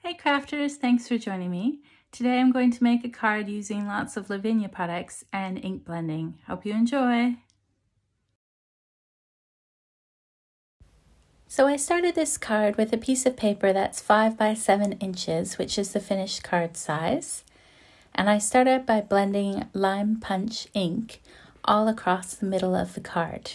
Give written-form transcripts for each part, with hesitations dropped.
Hey crafters, thanks for joining me. Today I'm going to make a card using lots of Lavinia products and ink blending. Hope you enjoy! So I started this card with a piece of paper that's 5 by 7 inches, which is the finished card size. And I started by blending lime punch ink all across the middle of the card.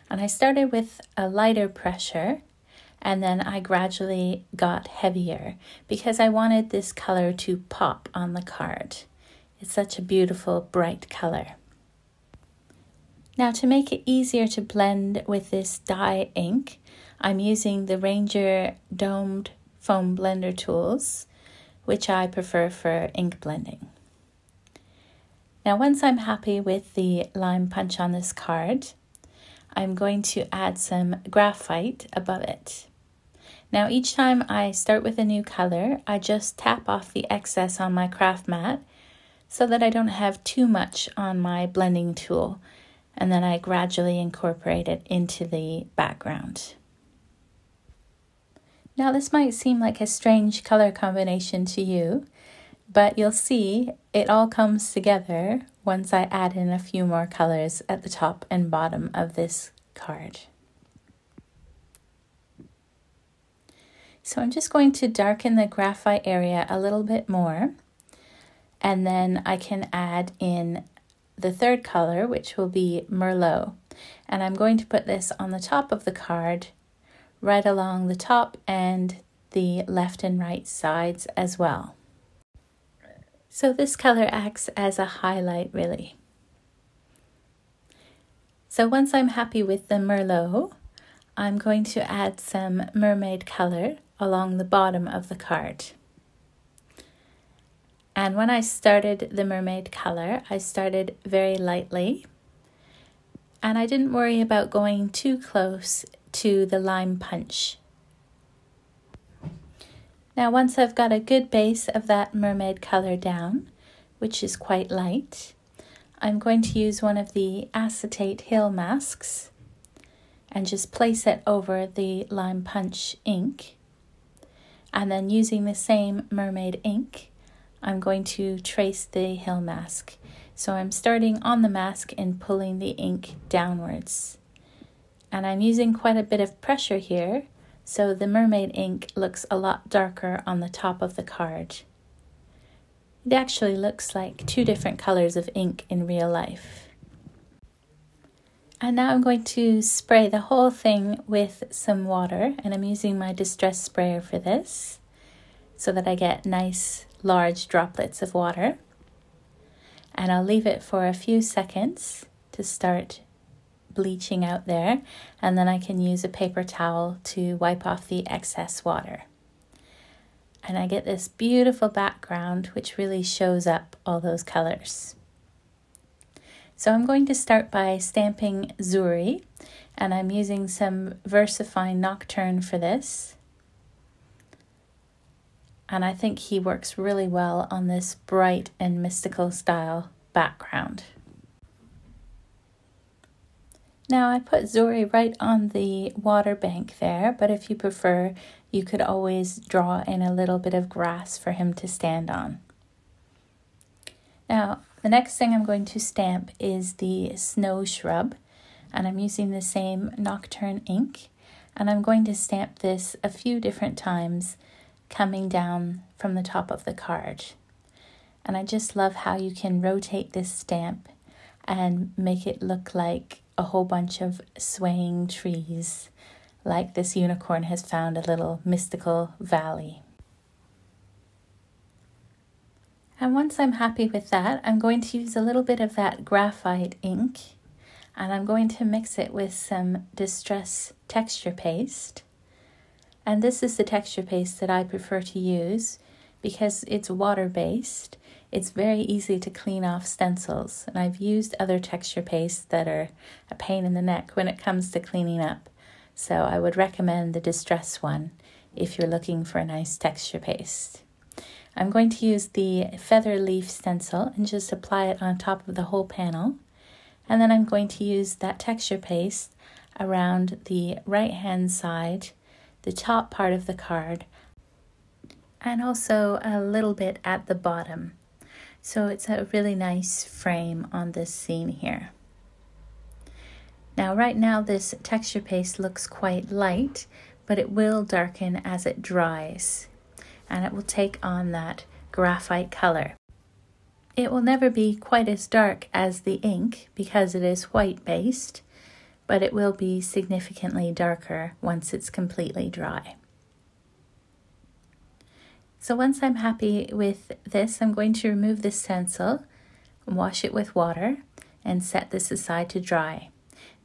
And I started with a lighter pressure, and then I gradually got heavier because I wanted this color to pop on the card. It's such a beautiful, bright color. Now, to make it easier to blend with this dye ink, I'm using the Ranger domed foam blender tools, which I prefer for ink blending. Now, once I'm happy with the lime punch on this card, I'm going to add some graphite above it. Now, each time I start with a new color, I just tap off the excess on my craft mat so that I don't have too much on my blending tool, and then I gradually incorporate it into the background. Now, this might seem like a strange color combination to you, but you'll see it all comes together once I add in a few more colors at the top and bottom of this card. So I'm just going to darken the graphite area a little bit more, and then I can add in the third color, which will be Merlot. And I'm going to put this on the top of the card, right along the top and the left and right sides as well. So this color acts as a highlight, really. So once I'm happy with the Merlot, I'm going to add some Mermaid color along the bottom of the card. And when I started the Mermaid color, I started very lightly, and I didn't worry about going too close to the lime punch. Now, once I've got a good base of that Mermaid color down, which is quite light, I'm going to use one of the acetate heel masks and just place it over the lime punch ink. And then using the same Mermaid ink, I'm going to trace the heel mask. So I'm starting on the mask and pulling the ink downwards. And I'm using quite a bit of pressure here, so the Mermaid ink looks a lot darker on the top of the card. It actually looks like two different colors of ink in real life. And now I'm going to spray the whole thing with some water, and I'm using my distress sprayer for this so that I get nice large droplets of water. And I'll leave it for a few seconds to start bleaching out there, and then I can use a paper towel to wipe off the excess water. And I get this beautiful background which really shows up all those colors. So I'm going to start by stamping Zuri, and I'm using some VersaFine Nocturne for this. And I think he works really well on this bright and mystical style background. Now I put Zuri right on the water bank there, but if you prefer, you could always draw in a little bit of grass for him to stand on. Now, the next thing I'm going to stamp is the snow shrub, and I'm using the same Nocturne ink, and I'm going to stamp this a few different times coming down from the top of the card. And I just love how you can rotate this stamp and make it look like a whole bunch of swaying trees, like this unicorn has found a little mystical valley. And once I'm happy with that, I'm going to use a little bit of that graphite ink, and I'm going to mix it with some Distress texture paste. And this is the texture paste that I prefer to use because it's water-based. It's very easy to clean off stencils, and I've used other texture pastes that are a pain in the neck when it comes to cleaning up. So I would recommend the Distress one if you're looking for a nice texture paste. I'm going to use the feather leaf stencil and just apply it on top of the whole panel. And then I'm going to use that texture paste around the right hand side, the top part of the card, and also a little bit at the bottom. So it's a really nice frame on this scene here. Now right now this texture paste looks quite light, but it will darken as it dries, and it will take on that graphite color. It will never be quite as dark as the ink because it is white based, but it will be significantly darker once it's completely dry. So once I'm happy with this, I'm going to remove this stencil, wash it with water, and set this aside to dry.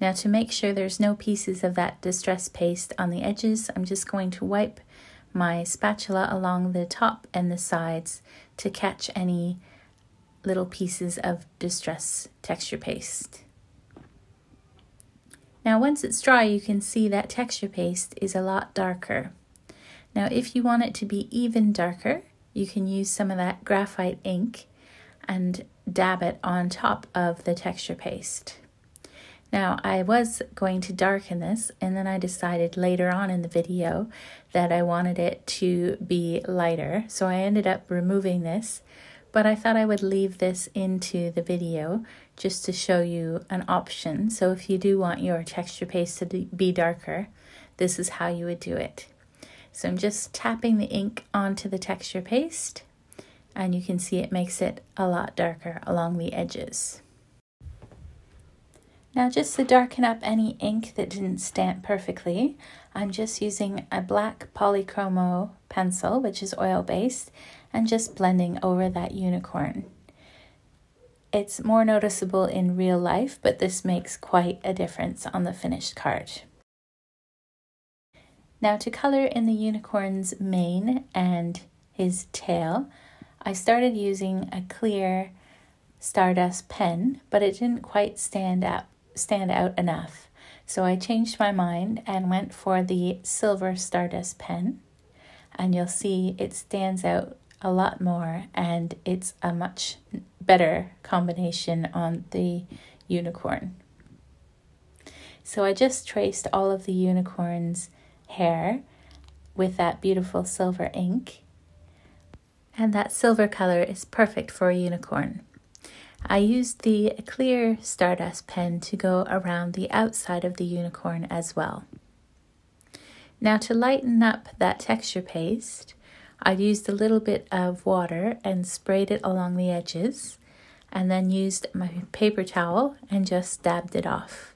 Now to make sure there's no pieces of that distress paste on the edges, I'm just going to wipe my spatula along the top and the sides to catch any little pieces of distress texture paste. Now once it's dry, you can see that texture paste is a lot darker. Now if you want it to be even darker, you can use some of that graphite ink and dab it on top of the texture paste. Now I was going to darken this, and then I decided later on in the video that I wanted it to be lighter, so I ended up removing this, but I thought I would leave this into the video just to show you an option. So if you do want your texture paste to be darker, this is how you would do it. So I'm just tapping the ink onto the texture paste, and you can see it makes it a lot darker along the edges. Now just to darken up any ink that didn't stamp perfectly, I'm just using a black polychromo pencil, which is oil-based, and just blending over that unicorn. It's more noticeable in real life, but this makes quite a difference on the finished card. Now to color in the unicorn's mane and his tail, I started using a clear Stardust pen, but it didn't quite stand out enough. So I changed my mind and went for the silver Stardust pen, and you'll see it stands out a lot more, and it's a much better combination on the unicorn. So I just traced all of the unicorn's hair with that beautiful silver ink, and that silver color is perfect for a unicorn. I used the clear Stardust pen to go around the outside of the unicorn as well. Now to lighten up that texture paste, I used a little bit of water and sprayed it along the edges, and then used my paper towel and just dabbed it off.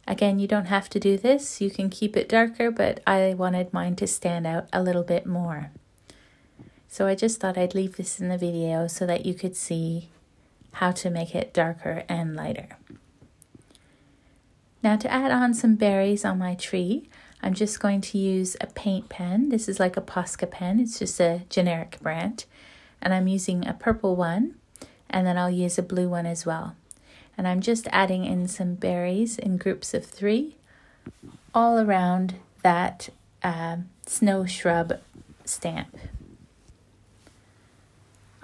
Again, you don't have to do this, you can keep it darker, but I wanted mine to stand out a little bit more. So I just thought I'd leave this in the video so that you could see how to make it darker and lighter. Now to add on some berries on my tree, I'm just going to use a paint pen. This is like a Posca pen, it's just a generic brand. And I'm using a purple one, and then I'll use a blue one as well. And I'm just adding in some berries in groups of 3 all around that snow shrub stamp.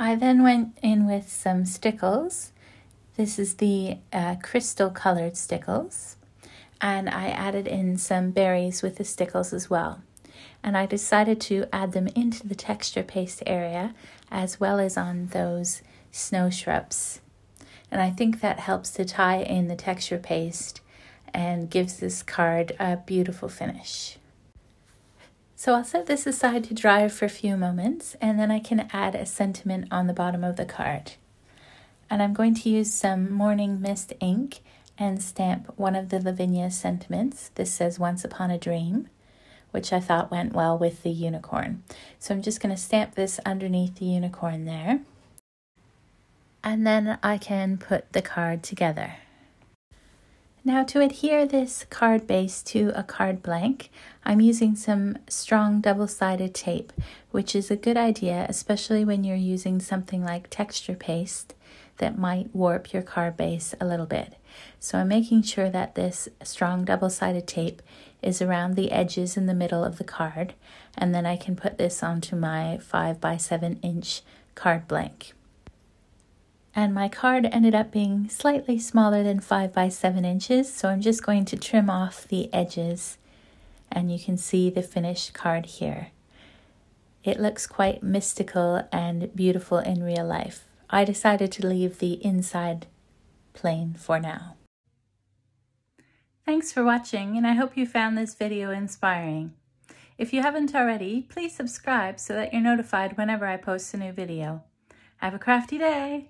I then went in with some Stickles. This is the crystal colored Stickles, and I added in some berries with the Stickles as well. And I decided to add them into the texture paste area as well as on those snow shrubs. And I think that helps to tie in the texture paste and gives this card a beautiful finish. So I'll set this aside to dry for a few moments, and then I can add a sentiment on the bottom of the card. And I'm going to use some Morning Mist ink and stamp one of the Lavinia sentiments. This says Once Upon a Dream, which I thought went well with the unicorn. So I'm just going to stamp this underneath the unicorn there. And then I can put the card together. Now to adhere this card base to a card blank, I'm using some strong double-sided tape, which is a good idea, especially when you're using something like texture paste that might warp your card base a little bit. So I'm making sure that this strong double-sided tape is around the edges in the middle of the card, and then I can put this onto my 5 by 7 inch card blank. And my card ended up being slightly smaller than 5 by 7 inches, so I'm just going to trim off the edges, and you can see the finished card here. it looks quite mystical and beautiful in real life. I decided to leave the inside plain for now. Thanks for watching, and I hope you found this video inspiring. If you haven't already, please subscribe so that you're notified whenever I post a new video. Have a crafty day!